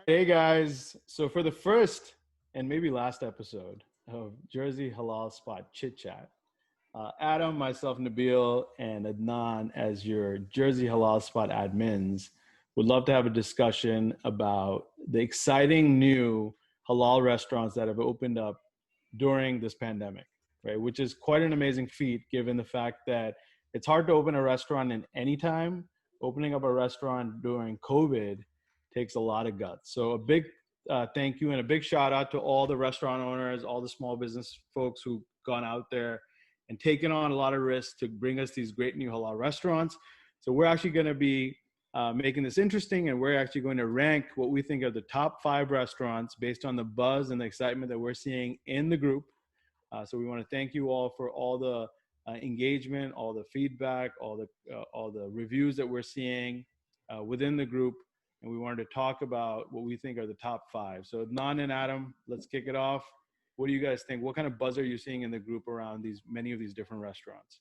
Hey guys, so for the first and maybe last episode of Jersey Halal Spot Chit Chat, Adam, myself, Nabil, and Adnan, as your Jersey Halal Spot admins, would love to have a discussion about the exciting new halal restaurants that have opened up during this pandemic, right? Which is quite an amazing feat given the fact that it's hard to open a restaurant in any time. Opening up a restaurant during COVID takes a lot of guts. So a big thank you and a big shout out to all the restaurant owners, all the small business folks who've gone out there and taken on a lot of risks to bring us these great new halal restaurants. So we're actually going to be making this interesting, and we're actually going to rank what we think are the top 5 restaurants based on the buzz and the excitement that we're seeing in the group. So we want to thank you all for all the engagement, all the feedback, all the reviews that we're seeing within the group. And we wanted to talk about what we think are the top 5. So Adnan and Adam, let's kick it off. What do you guys think? What kind of buzz are you seeing in the group around many of these different restaurants?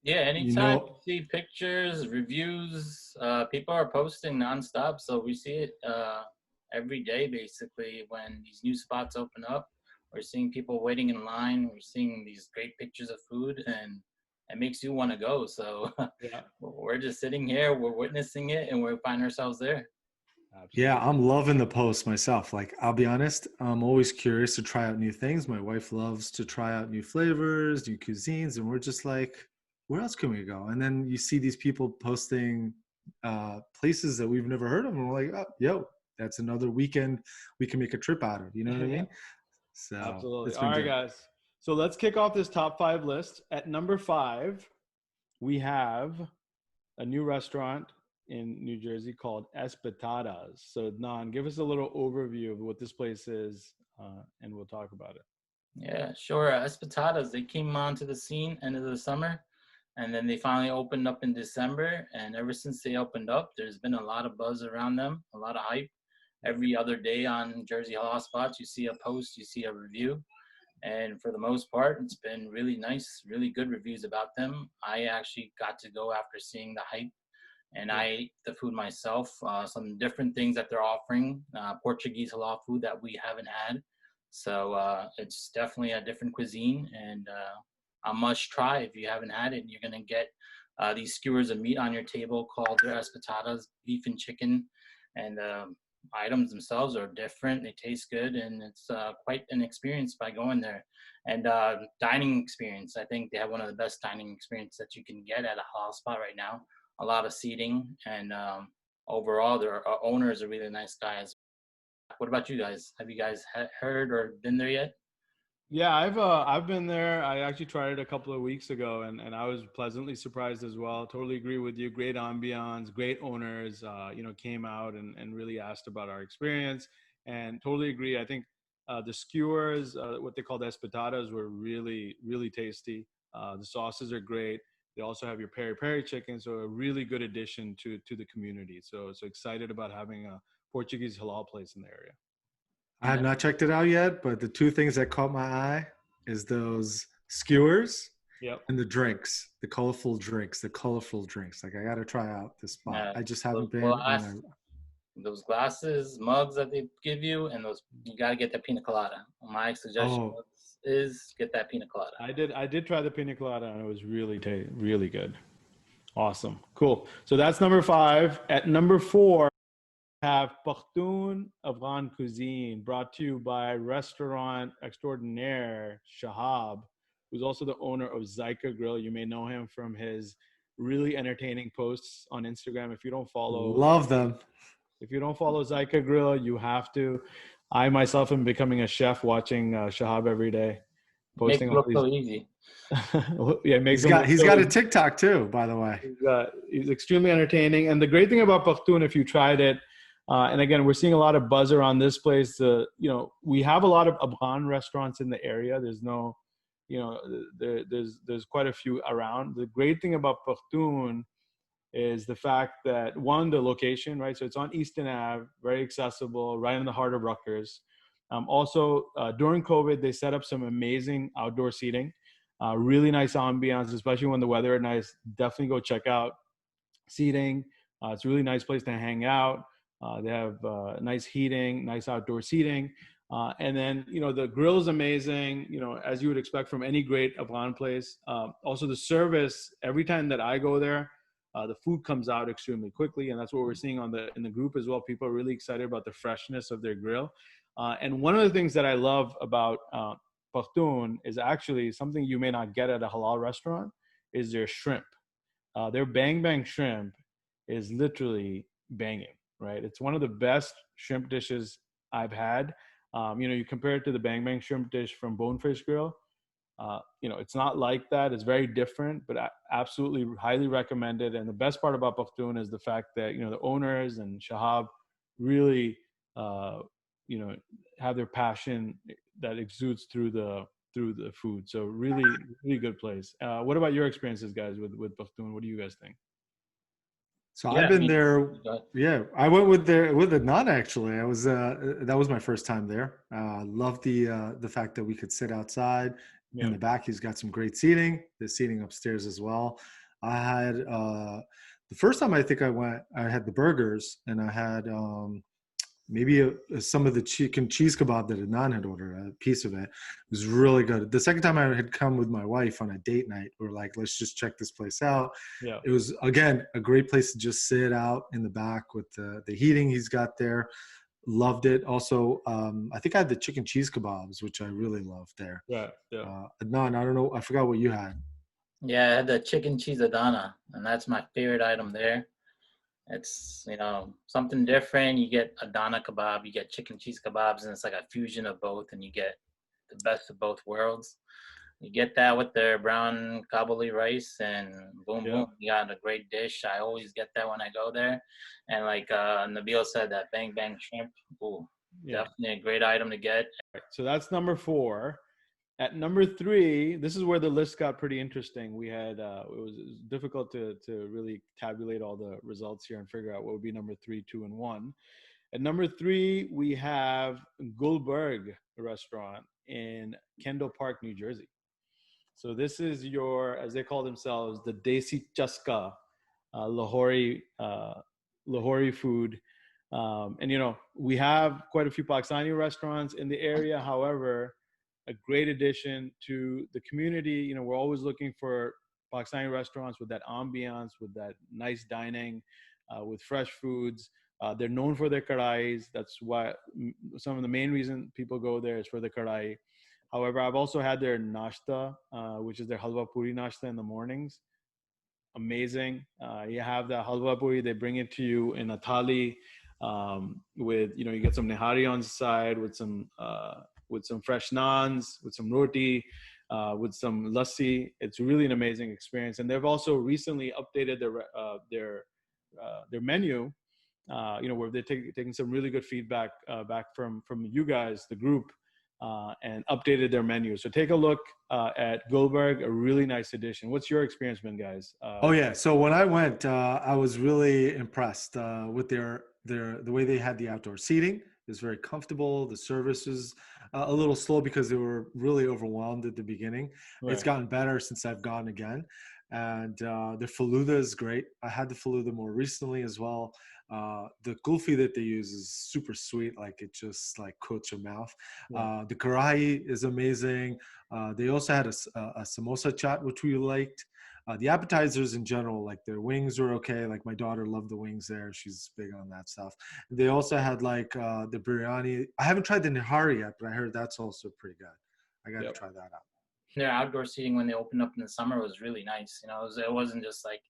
Yeah, anytime you see pictures, reviews, people are posting nonstop. So we see it every day, basically, when these new spots open up. We're seeing people waiting in line. We're seeing these great pictures of food, and it makes you want to go. So yeah. We're just sitting here, we're witnessing it, and we find ourselves there. Absolutely. Yeah, I'm loving the posts myself. Like, I'll be honest, I'm always curious to try out new things. My wife loves to try out new flavors, new cuisines, and we're just like, where else can we go? And then you see these people posting places that we've never heard of, and we're like, oh, yo, that's another weekend we can make a trip out of. You know what I mean? So absolutely. All right, guys. So let's kick off this top 5 list. At number 5, we have a new restaurant in New Jersey called Espatadas. So Nan, give us a little overview of what this place is, and we'll talk about it. Yeah, sure. Espatadas, they came onto the scene end of the summer, and then they finally opened up in December. And ever since they opened up, there's been a lot of buzz around them, a lot of hype. Every other day on Jersey Halal Spots, you see a post, you see a review. And for the most part, it's been really nice, really good reviews about them. I actually got to go after seeing the hype, and I ate the food myself. Some different things that they're offering, Portuguese halal food that we haven't had. So it's definitely a different cuisine, and a must try if you haven't had it. You're going to get these skewers of meat on your table called their espatadas, beef and chicken, and items themselves are different. They taste good, and it's quite an experience by going there. And dining experience, I think they have one of the best dining experiences that you can get at a halal spot right now. A lot of seating, and overall their owner is a really nice guy as well. What about you guys? Have you guys heard or been there yet? Yeah, I've been there. I actually tried it a couple of weeks ago, and I was pleasantly surprised as well. Totally agree with you. Great ambiance, great owners. Came out and really asked about our experience, and totally agree. I think the skewers, what they call the espatadas, were really really tasty. The sauces are great. They also have your peri peri chicken, so a really good addition to the community. So excited about having a Portuguese halal place in the area. I have not checked it out yet, but the 2 things that caught my eye is those skewers and the drinks, the colorful drinks. Like, I got to try out this spot. Yeah, I just haven't been. Those glasses, mugs that they give you, and you got to get the pina colada. My suggestion is get that pina colada. I did try the pina colada, and it was really good. Awesome. Cool. So that's number 5. At number 4, have Pakhtun Afghan cuisine, brought to you by restaurant extraordinaire Shahab, who's also the owner of Zyka Grill. You may know him from his really entertaining posts on Instagram. If you don't follow, love them. If you don't follow Zyka Grill, you have to. I myself am becoming a chef watching Shahab every day. Posting makes it look so easy. Yeah, he's got a TikTok too, by the way. He's extremely entertaining. And the great thing about Pakhtun, if you tried it, and again, we're seeing a lot of buzz around this place. We have a lot of Afghan restaurants in the area. There's no, there's quite a few around. The great thing about Pakhtun is the fact that, one, the location, right? So it's on Easton Ave, very accessible, right in the heart of Rutgers. Also, during COVID, they set up some amazing outdoor seating, really nice ambiance, especially when the weather is nice. Definitely go check out seating. It's a really nice place to hang out. They have nice heating, nice outdoor seating. And then, the grill's amazing, as you would expect from any great Afghan place. Also, the service, every time that I go there, the food comes out extremely quickly. And that's what we're seeing in the group as well. People are really excited about the freshness of their grill. And one of the things that I love about Pakhtun is actually something you may not get at a halal restaurant is their shrimp. Their bang bang shrimp is literally banging, right? It's one of the best shrimp dishes I've had. You compare it to the bang bang shrimp dish from Bonefish Grill. It's not like that. It's very different, but I absolutely highly recommended. And the best part about Pakhtun is the fact that, the owners and Shahab really, have their passion that exudes through the food. So really, really good place. What about your experiences, guys, with Pakhtun? What do you guys think? So Yeah, I've I been mean, there. go Yeah, I went with the nun actually. I was that was my first time there. Loved the fact that we could sit outside. In Yeah. the back, he's got some great seating. There's seating upstairs as well. I had the first time I think I went, I had the burgers and I had maybe some of the chicken cheese kebab that Adnan had ordered, a piece of it. It was really good. The second time I had come with my wife on a date night, we were like, let's just check this place out. Yeah. It was, again, a great place to just sit out in the back with the heating he's got there. Loved it. Also, I think I had the chicken cheese kebabs, which I really loved there. Yeah. Yeah. Adnan, I don't know. I forgot what you had. Yeah, I had the chicken cheese Adana, and that's my favorite item there. It's, something different. You get Adana kebab, you get chicken cheese kebabs, and it's like a fusion of both, and you get the best of both worlds. You get that with their brown Kabuli rice, and boom, Yeah. boom, you got a great dish. I always get that when I go there. And like Nabil said, that bang bang shrimp, ooh, Yeah. definitely a great item to get. So that's number 4. At number 3, this is where the list got pretty interesting. We had it was difficult to really tabulate all the results here and figure out what would be number 3, 2, and 1. At number 3, we have Goldberg restaurant in Kendall Park, New Jersey. So this is as they call themselves, the Desi Chaska Lahori food. And we have quite a few Pakistani restaurants in the area. However, a great addition to the community. We're always looking for Pakistani restaurants with that ambiance, with that nice dining, with fresh foods. They're known for their kadais. That's why some of the main reason people go there is for the kadai. However, I've also had their nashta, which is their halwa puri nashta in the mornings. Amazing. You have the halwa puri, they bring it to you in a thali with, you get some nihari on the side with some fresh naans, with some roti, with some lassi. It's really an amazing experience. And they've also recently updated their menu, where they're taking some really good feedback back from you guys, the group, and updated their menu. So take a look at Goldberg, a really nice addition. What's your experience been, guys? Oh yeah. So when I went, I was really impressed with the way they had the outdoor seating. It was very comfortable. The service was a little slow because they were really overwhelmed at the beginning. Right. It's gotten better since I've gone again. And the faluda is great. I had the faluda more recently as well. The kulfi that they use is super sweet. Like it just like coats your mouth. Yeah. The karahi is amazing. They also had a samosa chaat, which we liked. The appetizers in general, like their wings were okay. Like my daughter loved the wings there. She's big on that stuff. They also had like the biryani. I haven't tried the nihari yet, but I heard that's also pretty good. I got to try that out. Their outdoor seating when they opened up in the summer was really nice. It wasn't just like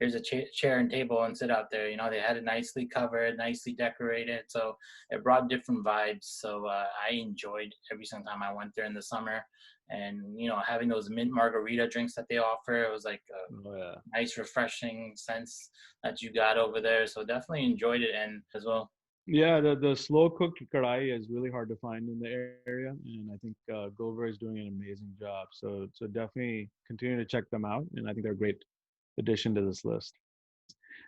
here's a chair and table and sit out there. They had it nicely covered, nicely decorated. So it brought different vibes. So I enjoyed every single time I went there in the summer. And, having those mint margarita drinks that they offer, it was like a nice, refreshing sense that you got over there. So definitely enjoyed it and as well. Yeah, the slow cooked kadai is really hard to find in the area, and I think Goldberg is doing an amazing job. So definitely continue to check them out, and I think they're a great addition to this list.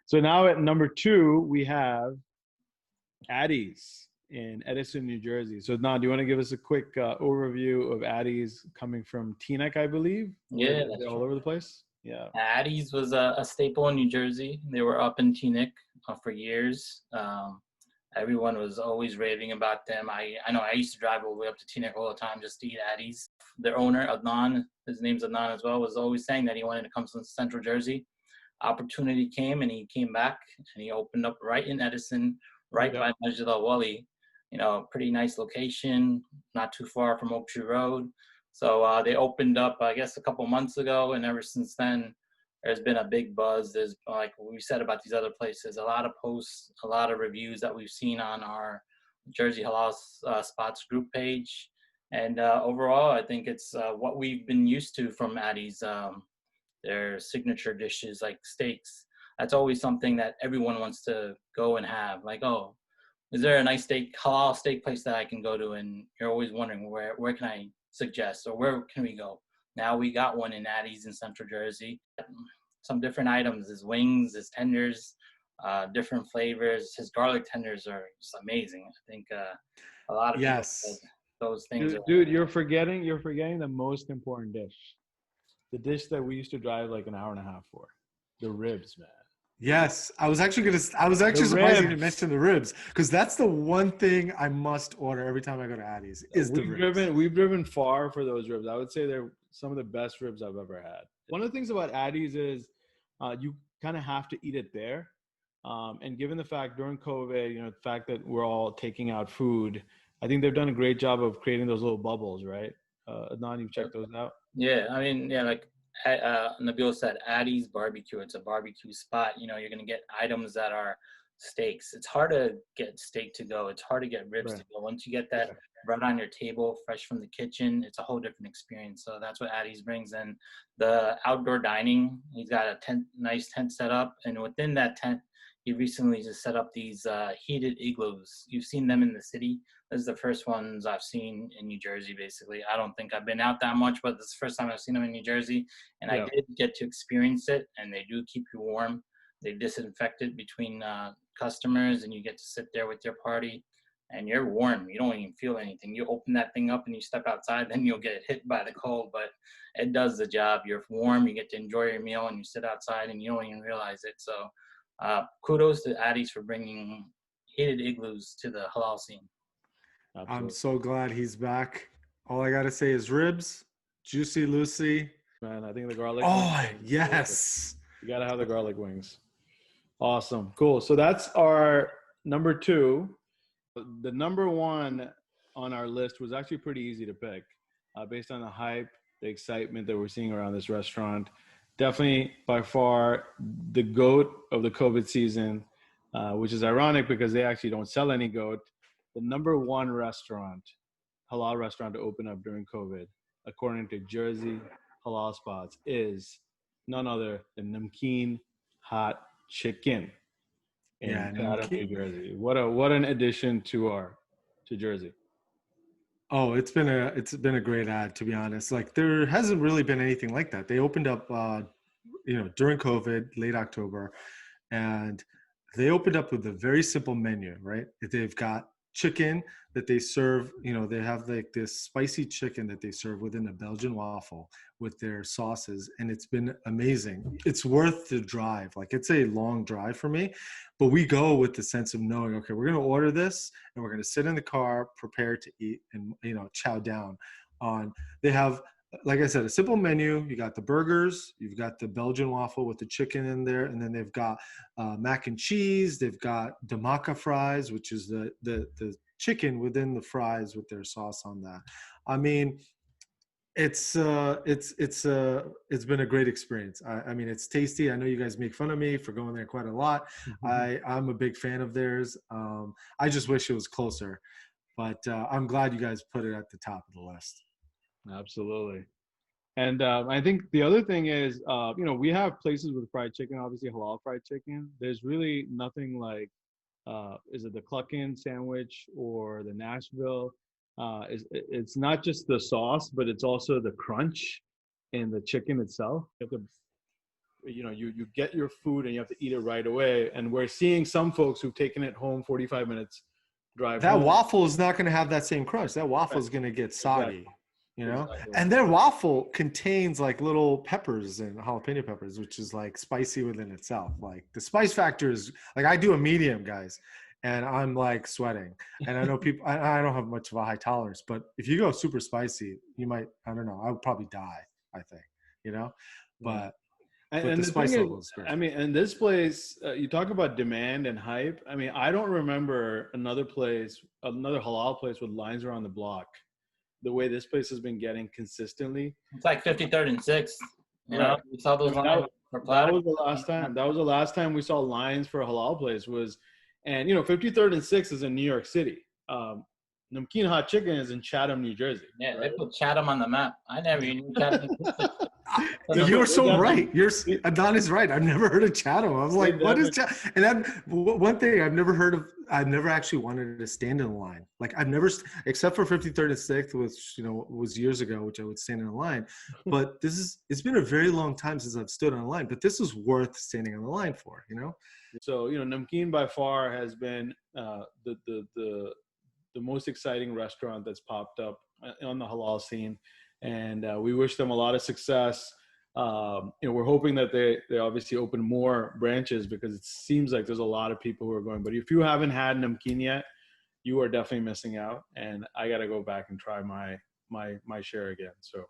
So now at number 2 we have Addie's in Edison, New Jersey. So now, do you want to give us a quick overview of Addie's, coming from Teaneck, I believe? Yeah, they're all over the place. Yeah. Addie's was a staple in New Jersey. They were up in Teaneck for years. Everyone was always raving about them. I know I used to drive all the way up to Teaneck all the time just to eat Addie's. Their owner, Adnan, his name's Adnan as well, was always saying that he wanted to come to Central Jersey. Opportunity came and he came back and he opened up right in Edison, right by Masjid Al Wali. You know, pretty nice location, not too far from Oak Tree Road. So they opened up, I guess, a couple months ago, and ever since then, there's been a big buzz. There's, like we said about these other places, a lot of posts, a lot of reviews that we've seen on our Jersey Halal Spots group page. And overall, I think it's what we've been used to from Addie's, their signature dishes like steaks. That's always something that everyone wants to go and have. Like, oh, is there a nice halal steak place that I can go to? And you're always wondering where can I suggest or where can we go? Now we got one in Addie's in Central Jersey. Some different items, his wings, his tenders, different flavors. His garlic tenders are just amazing. I think a lot of people said those things. Dude, you're forgetting the most important dish. The dish that we used to drive like an hour and a half for. The ribs, man. Yes, I was actually surprised you didn't mention the ribs, because that's the one thing I must order every time I go to Addie's is the ribs. We've driven far for those ribs. I would say they're some of the best ribs I've ever had. One of the things about Addie's is you kind of have to eat it there. And given the fact during COVID, the fact that we're all taking out food, I think they've done a great job of creating those little bubbles, right? Adnan, you've checked those out? Yeah, I mean, like Nabil said, Addie's barbecue. It's a barbecue spot. You're going to get items that are steaks. It's hard to get steak to go. It's hard to get ribs to go. Once you get that right on your table, fresh from the kitchen, it's a whole different experience. So that's what Addie's brings. And the outdoor dining, he's got a nice tent set up. And within that tent, he recently just set up these heated igloos. You've seen them in the city. This is the first ones I've seen in New Jersey, basically. I don't think I've been out that much, but this is the first time I've seen them in New Jersey. And I did get to experience it, and they do keep you warm. They disinfect it between customers, and you get to sit there with your party, and you're warm. You don't even feel anything. You open that thing up and you step outside, then you'll get hit by the cold, but it does the job. You're warm, you get to enjoy your meal, and you sit outside, and you don't even realize it. So kudos to Addie's for bringing heated igloos to the halal scene. Absolutely. I'm so glad he's back. All I got to say is ribs, juicy Lucy. Man, I think the garlic. Oh, yes. You got to have the garlic wings. Awesome. Cool. So that's our number 2. The number 1 on our list was actually pretty easy to pick based on the hype, the excitement that we're seeing around this restaurant. Definitely by far the GOAT of the COVID season, which is ironic because they actually don't sell any goat. The number 1 halal restaurant to open up during COVID, according to Jersey Halal Spots, is none other than Namkeen Hot Chicken in Pakhtun, New Jersey. What an addition to Jersey. Oh, it's been a great ad, to be honest. Like, there hasn't really been anything like that. They opened up during COVID, late October, and they opened up with a very simple menu, right? They've got chicken that they serve, they have like this spicy chicken that they serve within a Belgian waffle with their sauces, and it's been amazing. It's worth the drive. Like, it's a long drive for me, but we go with the sense of knowing, okay, we're going to order this and we're going to sit in the car prepared to eat and chow down on. They have, like I said, a simple menu. You got the burgers, you've got the Belgian waffle with the chicken in there, and then they've got mac and cheese. They've got damaka fries, which is the chicken within the fries with their sauce on that. I mean, it's been a great experience. I mean, it's tasty. I know you guys make fun of me for going there quite a lot. I'm a big fan of theirs. I just wish it was closer, but I'm glad you guys put it at the top of the list. Absolutely. And I think the other thing is, we have places with fried chicken, obviously halal fried chicken. There's really nothing like, is it the Cluckin sandwich or the Nashville? It's not just the sauce, but it's also the crunch in the chicken itself. You have to, you get your food and you have to eat it right away. And we're seeing some folks who've taken it home 45 minutes drive. That home. waffle is not going to have that same crunch. That waffle is going to get soggy. Exactly. you know. Exactly. And their waffle contains like little peppers and jalapeno peppers, which is like spicy within itself. Like the spice factor is like, I do a medium, guys, and I'm like sweating. And I know people, I don't have much of a high tolerance, but if you go super spicy, you might, I don't know, I would probably die, I think, you know. Yeah. But And the the thing spice is, level is great. I mean, in this place, you talk about demand and hype. I mean, I don't remember another place, another halal place with lines around the block, the way this place has been getting consistently. It's like 53rd and 6th. You know, Right. you saw I those mean, lines for that platter. was the last time. That was the last time we saw lines for a halal place was, and 53rd and 6th is in New York City. Namkeen Hot Chicken is in Chatham, New Jersey. Yeah, Right? they put Chatham on the map. I never even knew Chatham existed. You're so They right. definitely- Adon is right. I've never heard of Chatham. I was They like, what is definitely- Chatham? And then one thing I've never heard of, I've never actually wanted to stand in a line. Like I've never, except for 53rd and 6th, which, was years ago, which I would stand in a line. But it's been a very long time since I've stood on a line, but this is worth standing on the line for, So, Namkeen by far has been the most exciting restaurant that's popped up on the halal scene. And we wish them a lot of success. We're hoping that they obviously open more branches because it seems like there's a lot of people who are going. But if you haven't had Namkeen yet, you are definitely missing out. And I got to go back and try my share again. So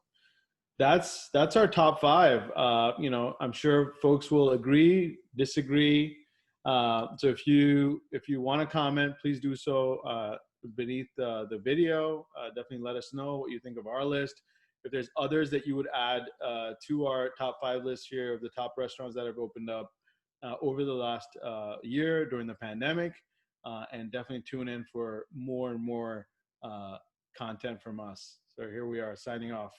that's our top 5. I'm sure folks will agree, disagree. So if you want to comment, please do so beneath the video. Definitely let us know what you think of our list. If there's others that you would add to our top 5 list here of the top restaurants that have opened up over the last year during the pandemic, and definitely tune in for more and more content from us. So here we are signing off.